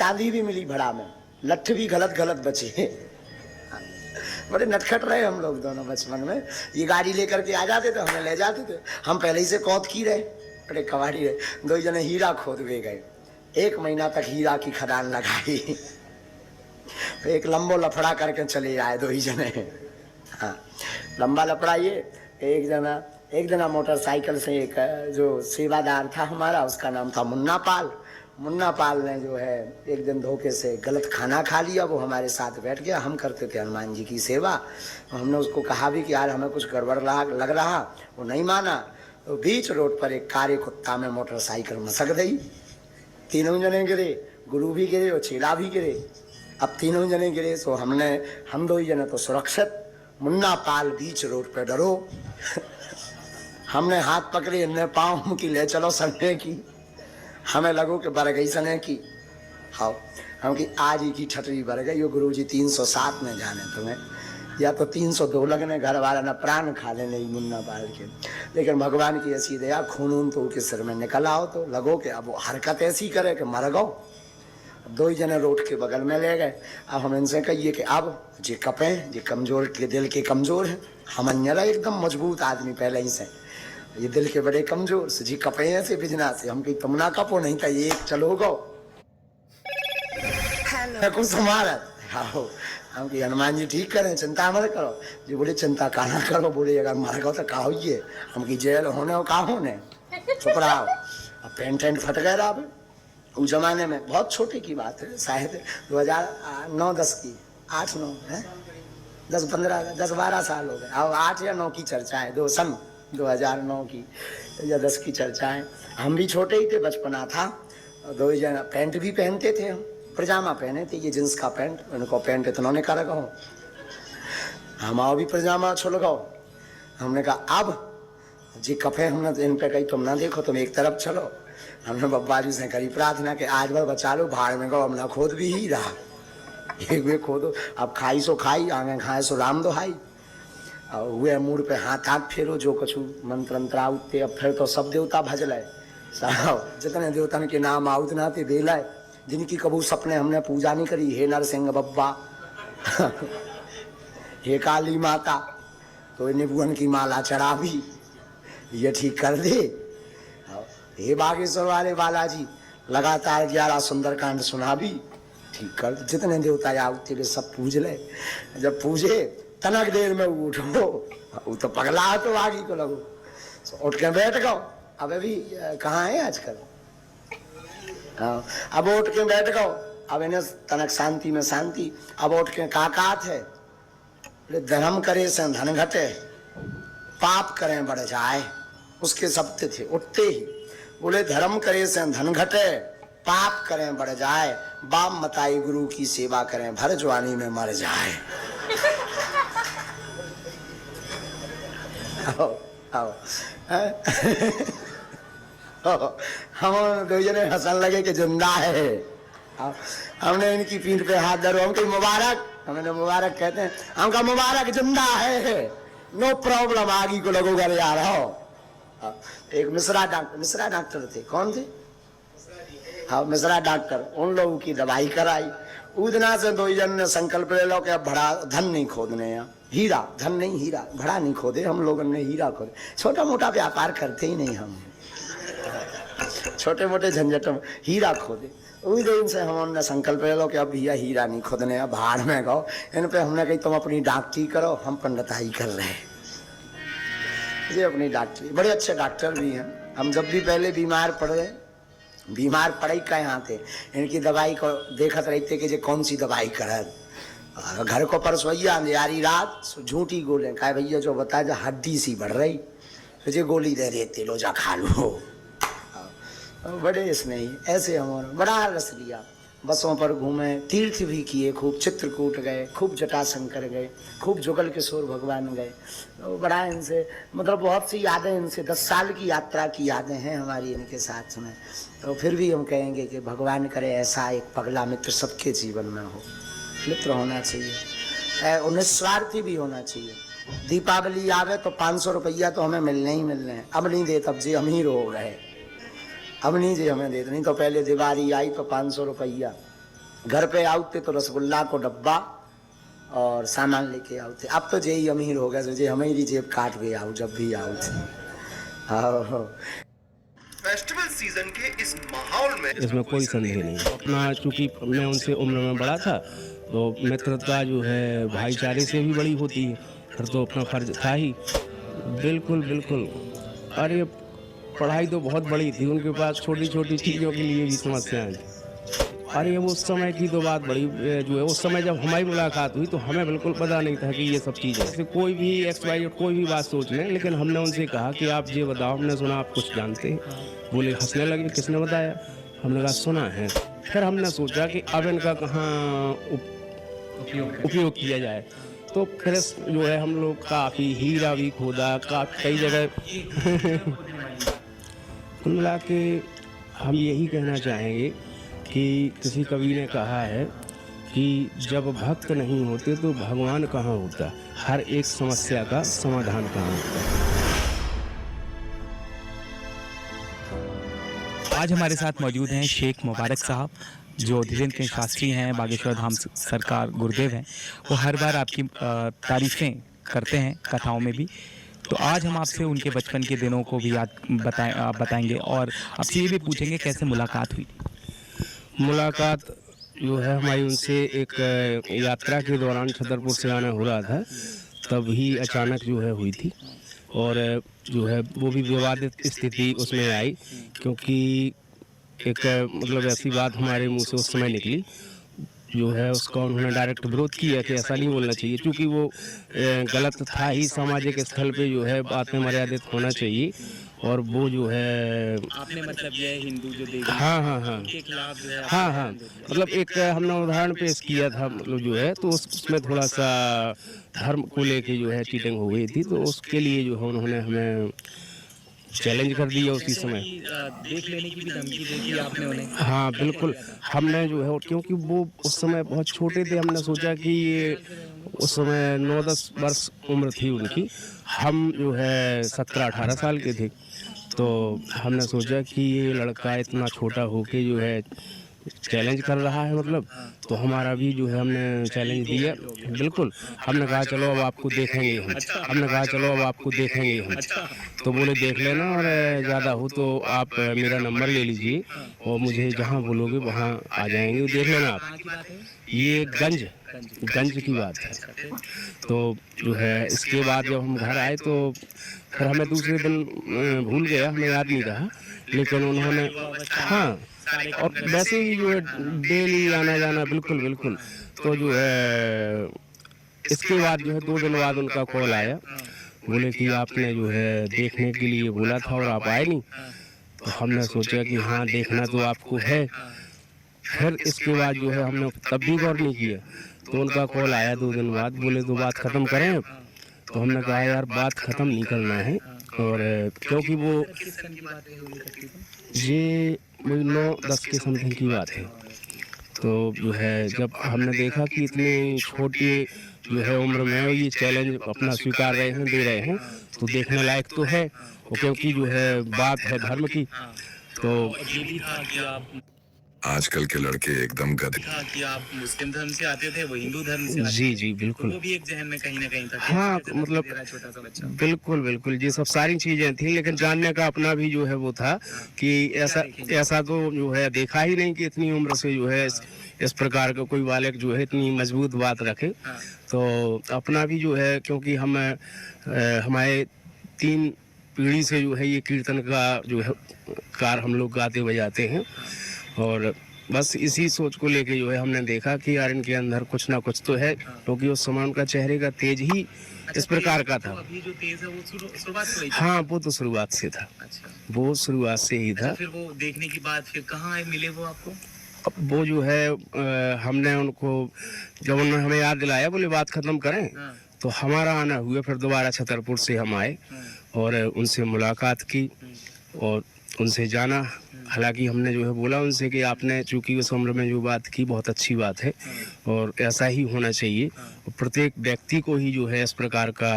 चांदी भी मिली भड़ा में, लठ भी गलत गलत बचे। बड़े नटखट रहे हम लोग दोनों बचपन में। ये गाड़ी लेकर के आ जाते थे, हमें ले जाते थे, हम पहले ही से कौत की रहे, बड़े कबाड़ी रहे। दो जने हीरा खोद वे गए, 1 महीना तक हीरा की खदान लगाई। तो एक लंबो लफड़ा करके चले आए 2 ही जने। हाँ, लंबा लफड़ा ये। एक जना मोटरसाइकिल से, एक जो सेवादार था हमारा, उसका नाम था मुन्ना पाल। मुन्ना पाल ने जो है एक दिन धोखे से गलत खाना खा लिया। वो हमारे साथ बैठ गया, हम करते थे हनुमान जी की सेवा। हमने उसको कहा भी कि यार हमें कुछ गड़बड़ लग रहा, वो नहीं माना। तो बीच रोड पर एक कारे कुत्ता में मोटरसाइकिल मसक गई। तीनों जने गिरे, गुरु भी गिरे और चेला भी गिरे। अब तीनों जने गिरे तो हम 2 ही जने तो सुरक्षित, मुन्ना पाल बीच रोड पे डरो। हमने हाथ पकड़े, इन्हें पाँव की ले चलो सने की। हमें लगो कि बर गई सने की। हाँ, हम कि आज ही की ठटरी बर गई। गुरु जी 307 में जाने तुम्हें, या तो 302 लगने, घर वाला न प्राण खा ले नहीं मुन्ना पाल के। लेकिन भगवान की ऐसी दया, खून तो उसके सिर में निकल आओ तो लगो कि अब वो हरकत ऐसी करे कि मर गो। 2 ही जने रोड के बगल में ले गए। अब हम इनसे कहिए कि अब जे कपे, जे कमजोर के दिल के कमजोर है, हम अन्यरा एकदम मजबूत आदमी पहले ही से, ये दिल के बड़े कमजोर से जी कपे से बिजना से। हम कहीं तुम ना कपो, नहीं तो ये चलो गो कुछ हमारा। हम कि हनुमान जी ठीक करें, चिंता मत करो जी। बोले चिंता काना करो, बोले अगर मर गो तो का होइए। हम की जेल होने हो का होने, चुप रहो। अब पेंट एंट फट गए रहा। उस जमाने में बहुत छोटे की बात है, शायद 2009-10 की, 8-9 है, 10-12 साल हो गए। अब 8 या 9 की चर्चा है, 2009 की या 10 की चर्चा है। हम भी छोटे ही थे, बचपना था। 2 जन पैंट भी पहनते थे, हम पजामा पहने थे, ये जींस का पैंट। उनको पैंट इतना ने कर गो, हमारा भी पजामा छुल गो। हमने कहा अब जी कफे, हमने इन पे कही तुम ना देखो, तुम एक तरफ चलो। हमने बब्बा जी से करी प्रार्थना कि आज बार बचा लो, भाड़ में गो, हमने खोद भी ही रहा। एक वे खोदो, अब खाई सो खाई, आगे खाए सो राम दोहाई। और हुए मूड पे हाथ फेरो, जो कछु मंत्र मंत्र आउते। अब फिर तो सब देवता भजलाए साहब, जितने देवता के नाम आउत नाते बेलाए, जिनकी कबू सपने हमने पूजा नहीं करी। हे नरसिंह बब्बा, हे काली माता, तो निबुअन की माला चढ़ावी, ये ठीक कर दे। हे बागेश्वर वाले बालाजी, लगातार 11 सुंदरकांड सुनावी, ठीक कर। जितने देवता आउते वे सब पूज ले। जब पूजे तनक देर में उठो, वो तो पगला तो आगे को लगो, तो उठ के बैठ गो। अब अभी कहाँ है आजकल, अब उठ के बैठ गो। अब इन्हें तनक शांति में शांति। अब उठ के काकात है, धर्म करे से धन घटे, पाप करें बढ़ जाए, उसके शब्द थे। उठते ही बोले धर्म करे से धन घटे, पाप करें बढ़ जाए, बाप मताई गुरु की सेवा करें, भर जवानी में मर जाए। आओ हम 2 जने हंसन लगे कि जिंदा है। हमने इनकी पीठ पे हाथ धरो, हम कहीं मुबारक, हमने मुबारक कहते हैं, हम कहा मुबारक जिंदा है, नो प्रॉब्लम, आगे को लगोगा यार। हो एक मिश्रा डॉक्टर थे, कौन थे? हाँ, मिश्रा डॉक्टर, उन लोगों की दवाई कराई। उदना से 2 जन ने संकल्प ले लो कि अब बड़ा धन नहीं खोदने, यहाँ हीरा, धन नहीं हीरा, बड़ा नहीं खोदे। हम लोगों ने हीरा खोदे, छोटा मोटा व्यापार करते ही नहीं हम, छोटे मोटे झंझट में हीरा खोदे। उस दिन से हमने संकल्प ले लो कि अब भैया हीरा नहीं खोदने, अब भाड़ में गो। इन पे हमने कही तुम अपनी डॉक्टरी करो, हम पंडिताई कर रहे हैं। ये अपनी डॉक्टरी, बड़े अच्छे डॉक्टर भी हैं। हम जब भी पहले बीमार पड़े का यहाँ थे, इनकी दवाई को देखत रहते कि जे कौन सी दवाई करत। घर को परसोइया अंधियारी रात, झूठी गोले कहा भैया जो बता जा हड्डी सी बढ़ रही, तुझे गोली दे देते लो, जा खा लो। बड़े स्नेही ऐसे हमारा बड़ा रस लिया। बसों पर घूमे, तीर्थ भी किए, खूब चित्रकूट गए, खूब जटाशंकर गए, खूब जुगल किशोर भगवान गए। तो बड़ा इनसे मतलब बहुत सी यादें, इनसे 10 साल की यात्रा की यादें हैं हमारी इनके साथ में। तो फिर भी हम कहेंगे कि भगवान करे ऐसा एक पगला मित्र सबके जीवन में हो। मित्र होना चाहिए और निस्वार्थी भी होना चाहिए। दीपावली आवे तो 500 रुपया तो हमें मिलने ही मिलने हैं। अब नहीं दे, तब जी अमीर हो गए, अब नहीं जी हमें देते। नहीं तो पहले दिवाली आई तो 500 रुपया घर पे आउते तो रसगुल्ला को डब्बा और सामान लेके आउते। अब तो जे ही अमीर हो गया, जे हमारी जेब काट के आऊ जब भी आऊ। हाँ, फेस्टिवल सीजन के इस माहौल में इसमें कोई संदेह नहीं। अपना चूंकि मैं उनसे उम्र में बड़ा था तो मित्रता जो है भाईचारे से भी बड़ी होती है, फिर तो अपना फर्ज था ही। बिल्कुल बिल्कुल। अरे पढ़ाई तो बहुत बड़ी थी, उनके पास छोटी छोटी चीज़ों के लिए भी समस्याएं थी। अरे उस समय की तो बात बड़ी जो है, उस समय जब हमारी मुलाकात हुई तो हमें बिल्कुल पता नहीं था कि ये सब चीज़ें जैसे कोई भी XY कोई भी बात सोच लें, लेकिन हमने उनसे कहा कि आप ये बताओ, हमने सुना आप कुछ जानते हैं। बोले, हंसने लगे, किसने बताया? हमने कहा सुना है। फिर हमने सोचा कि अब इनका कहाँ उपयोग किया जाए, तो फिर जो है हम लोग काफ़ी हीरा भी खोदा, कई जगह कुल मिला के हम यही कहना चाहेंगे कि किसी कवि ने कहा है कि जब भक्त नहीं होते तो भगवान कहाँ होता, हर एक समस्या का समाधान कहाँ होता। आज हमारे साथ मौजूद हैं शेख मुबारक साहब, जो धीरेन्द्र के शास्त्री हैं, बागेश्वर धाम सरकार गुरुदेव हैं। वो हर बार आपकी तारीफ़ें करते हैं कथाओं में भी। तो आज हम आपसे उनके बचपन के दिनों को भी याद बताएंगे और आपसे ये भी पूछेंगे कैसे मुलाकात हुई। मुलाकात जो है हमारी उनसे एक यात्रा के दौरान छतरपुर से आना हो रहा था, तभी अचानक जो है हुई थी। और जो है वो भी विवादित स्थिति उसमें आई, क्योंकि एक मतलब ऐसी बात हमारे मुंह से उस समय निकली जो है उसका उन्होंने डायरेक्ट विरोध किया कि ऐसा नहीं बोलना चाहिए, क्योंकि वो गलत था ही। सामाजिक स्थल पे जो है बातें मर्यादित होना चाहिए। और वो जो है आपने मतलब ये हिंदू जो देवी हाँ के खिलाफ जो है हाँ मतलब एक हमने उदाहरण पेश किया था, मतलब जो है तो उसमें थोड़ा सा धर्म को लेके जो है चीटिंग हो गई थी, तो उसके लिए जो है उन्होंने हमें चैलेंज कर दिया उसी समय। देख लेने की भी धमकी दी थी आपने उन्हें? हाँ बिल्कुल। हमने जो है, क्योंकि वो उस समय बहुत छोटे थे, हमने सोचा कि ये उस समय 9-10 वर्ष उम्र थी उनकी, हम जो है 17-18 साल के थे। तो हमने सोचा कि ये लड़का इतना छोटा होके जो है चैलेंज कर रहा है, मतलब तो हमारा भी जो है हमने चैलेंज दिया। बिल्कुल। हमने कहा चलो अब आपको देखेंगे हम। हमने कहा चलो अब आपको देखेंगे हम। तो बोले देख लेना, और ज़्यादा हो तो आप मेरा नंबर ले लीजिए और मुझे जहाँ बोलोगे वहाँ आ जाएंगे, देख लेना आप। ये गंज की बात है। तो जो है इसके बाद जब हम घर आए तो फिर हमें दूसरे दिन भूल गया, हमें याद नहीं रहा, लेकिन उन्होंने हाँ, और वैसे ही जो है डेली आना जाना। बिल्कुल। तो जो है इसके बाद जो है 2 दिन बाद उनका कॉल आया, बोले कि आपने जो है देखने के लिए बोला था और आप आए नहीं। तो हमने सोचा कि हाँ देखना तो आपको है। फिर इसके बाद जो है हमने तब भी गौर नहीं किया, तो उनका कॉल आया 2 दिन बाद, बोले तो बात ख़त्म करें अब। तो हमने कहा यार बात ख़त्म नहीं करना है, और क्योंकि वो ये 9-10 के समथिंग की बात है। तो जो है जब हमने देखा कि इतनी छोटी जो है उम्र में ये चैलेंज अपना स्वीकार रहे हैं, दे रहे हैं, तो देखने लायक तो है। और क्योंकि जो है बात है धर्म की, तो ये भी था कि आप आजकल के लड़के एकदम गधे। था कि आप मुस्लिम धर्म से आते थे, वो हिंदू धर्म से आते जी थे। बिल्कुल। तो वो भी एक जहन में कहीं ना कहीं था। हाँ मतलब छोटा सा बच्चा। बिल्कुल ये सब सारी चीज़ें थी, लेकिन जानने का अपना भी जो है वो था कि ऐसा तो जो है देखा ही नहीं कि इतनी उम्र से जो है इस प्रकार का कोई बालक जो है इतनी मजबूत बात रखे। तो अपना भी जो है, क्योंकि हम हमारे 3 पीढ़ी से जो है ये कीर्तन का जो है कार हम लोग गाते बजाते हैं, और बस इसी सोच को लेके जो है हमने देखा कि यार इनके अंदर कुछ ना कुछ तो है, क्योंकि उस समय उनका चेहरे का तेज ही इस प्रकार का था। अभी जो तेज है वो शुरुआत से ही था? हाँ वो तो शुरुआत से था। अच्छा। वो शुरुआत से ही था। फिर वो देखने की बात फिर कहाँ मिले वो आपको? अब वो जो है हमने उनको जब उन्होंने हमें याद दिलाया, बोले बात खत्म करें, तो हमारा आना हुआ। फिर दोबारा छतरपुर से हम आए और उनसे मुलाकात की और उनसे जाना। हालांकि हमने जो है बोला उनसे कि आपने चूंकि उस उम्र में जो बात की बहुत अच्छी बात है और ऐसा ही होना चाहिए और प्रत्येक व्यक्ति को ही जो है इस प्रकार का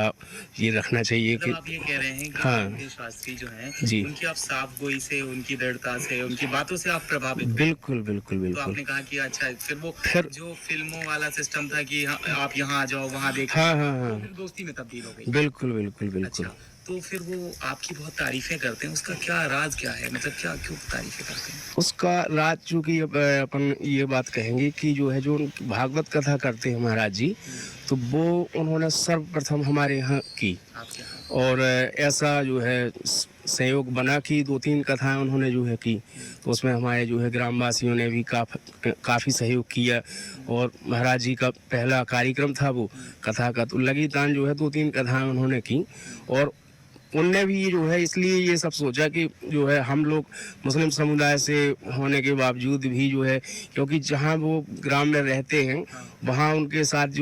ये रखना चाहिए कि मतलब आप ये कह रहे हैं कि हाँ। योगेश शास्त्री जो हैं जी। उनकी आप साफ गोई से, उनकी दृढ़ता से, उनकी बातों से आप प्रभावित हुए। बिल्कुल बिल्कुल तो बिल्कुल। आपने कहा कि अच्छा फिर वो फिर- जो फिल्मों वाला सिस्टम था कि आप यहाँ आ जाओ वहाँ देखो, हाँ हाँ हाँ, फिर दोस्ती में तब्दील हो गई। बिल्कुल बिल्कुल बिल्कुल। अच्छा, तो फिर वो आपकी बहुत तारीफें करते हैं, उसका क्या राज क्या है, मतलब क्या क्यों तारीफें करते हैं? उसका राज चूंकि अपन ये बात कहेंगे कि जो है जो भागवत कथा करते हैं महाराज जी, तो वो उन्होंने सर्वप्रथम हमारे यहाँ की आपके यहाँ और ऐसा जो है संयोग बना कि 2-3 कथाएं उन्होंने जो है की, तो उसमें हमारे जो है ग्रामवासियों ने भी काफ़ी सहयोग किया और महाराज जी का पहला कार्यक्रम था वो कथा का, तो लगी तान जो है 2-3 कथाएं उन्होंने की और उनने भी जो है इसलिए ये सब सोचा कि जो है हम लोग मुस्लिम समुदाय से होने के बावजूद भी जो है, क्योंकि जहाँ वो ग्राम में रहते हैं वहाँ उनके साथ